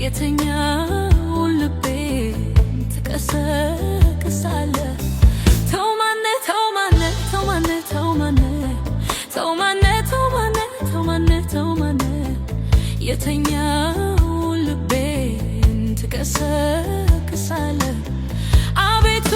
የተኛው ልቤ ትቀሰቅሳለህ። ተው ማነ ተው ማነ ተው ማነ ተው ማነ ተው ማነ ተው ማነ ተው ማነ ተው ማነ የተኛው ልቤ ትቀሰቅሳለህ አቤቱ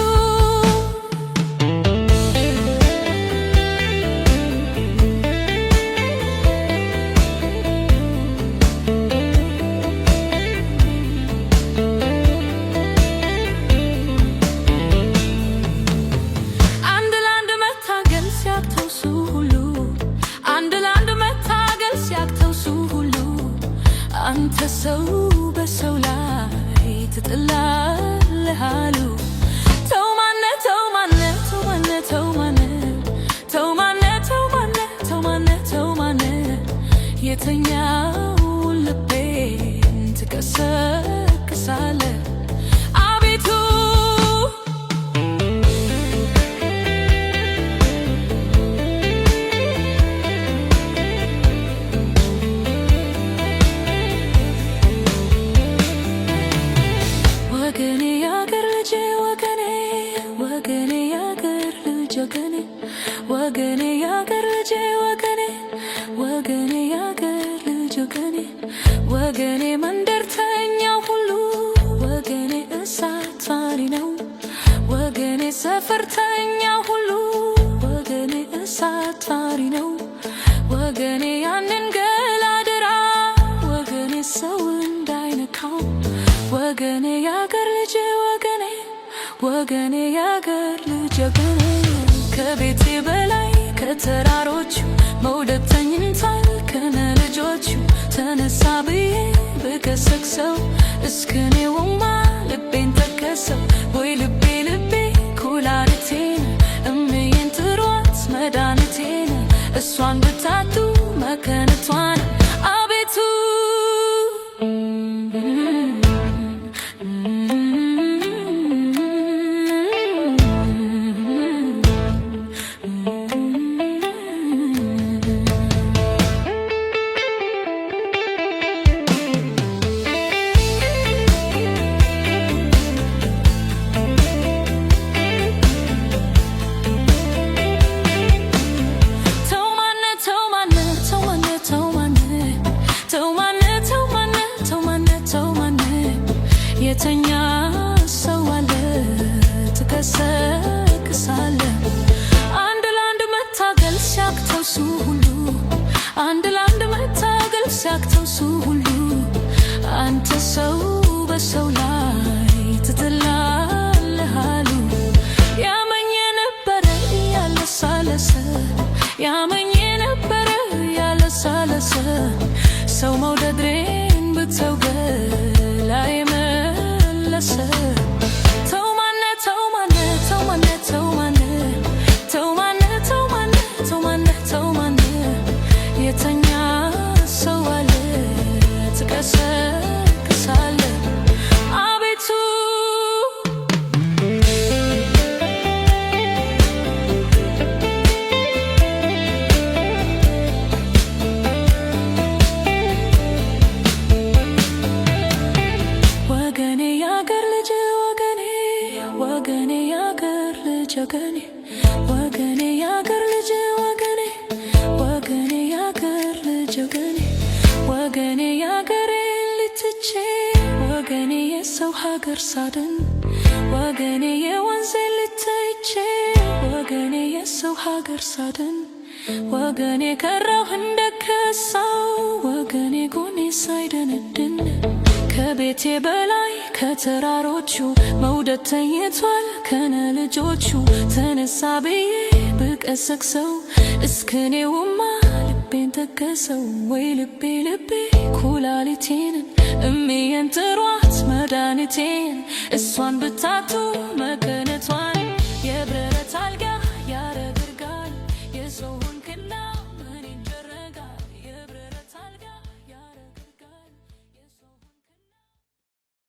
አንተ ሰው በሰው ላይ ትጥላለህ አሉ። ተው ማነ ተው ማነ ተው ማነ ተው ማነ ተው ማነ ተው ማነ ተው ማነ ተው ማነ የተኛው ልቤን ትቀሰቅሳለህ አቤቱ ወገኔ ያገር ልጅ ወገኔ ወገኔ ያገር ልጅ ወገኔ ወገኔ ያገር ልጅ ወገኔ ወገኔ ያገር ልጅ ወገኔ ወገኔ መንደርተኛው ሁሉ ወገኔ እሳት አሪ ነው ወገኔ ሰፈርተኛው ሁሉ ወገኔ እሳት አሪ ነው ወገኔ ያንን ገላድራ ወገኔ ሰው እንዳይነካው ወገኔ ያገር ልጅ ወገኔ ወገኔ ያገር ልጅ ወገኔ ከቤቴ በላይ ከተራሮቹ መውደድ ተኝቷል ከነ ልጆቹ ተነሳ ብዬ ብገሰግሰው እስከኔውማ ልቤን ተከሰው ወይ ልቤ ልቤ ኩላሊቴን እምዬን ጥሯት መድኃኒቴን እሷን ብታጡ መከነቷን አቤቱ የተኛ ሰው አለ ትቀሰቅሳለህ አንድ ለአንድ መታገል ሲያቅተው እሱ ሁሉ አንድ ለአንድ መታገል ሲያቅተው እሱ ሁሉ አንተ ሰው በሰው ላይ ትጥላለህ አሉ። ያመኝ የነበረ ያለሳለሰ ያመኝ የነበረ ያለሳለሰ ሰው መውደድሬን ብተው ገላዬ ተው ማነ ተው ማነ ተው ማነ ተው ማነ ተው ማነ ተው ማነ ተው ማነ ተው ማነ የተኛ ሰው አለ ትቀሰቅሳለህ አቤቱ ወገኔ ያገር ልጅ ወገኔ ወገኔ ያገር ልጅ ወገኔ ወገኔ ያገር ልጅ ወገኔ ወገኔ ያገር ልጅ ወገኔ ወገኔ ያገሬን ልትቼ ወገኔ የሰው ሀገር ሳድን ወገኔ የወንዜ ልትቼ ወገኔ የሰው ሀገር ሳድን ወገኔ ቀረሁ እንደከሳው ወገኔ ጎኔ ሳይደነድን ከቤቴ በላይ ከተራሮቹ መውደድ ተኝቷል ከነ ልጆቹ ተነሳ ብዬ ብቀሰቅሰው እስከኔውማ ልቤን ተከሰው ወይ ልቤ ልቤ ኩላሊቴን እምዬን ጥሯት መድኃኒቴን እሷን ብታጡ መከነቷን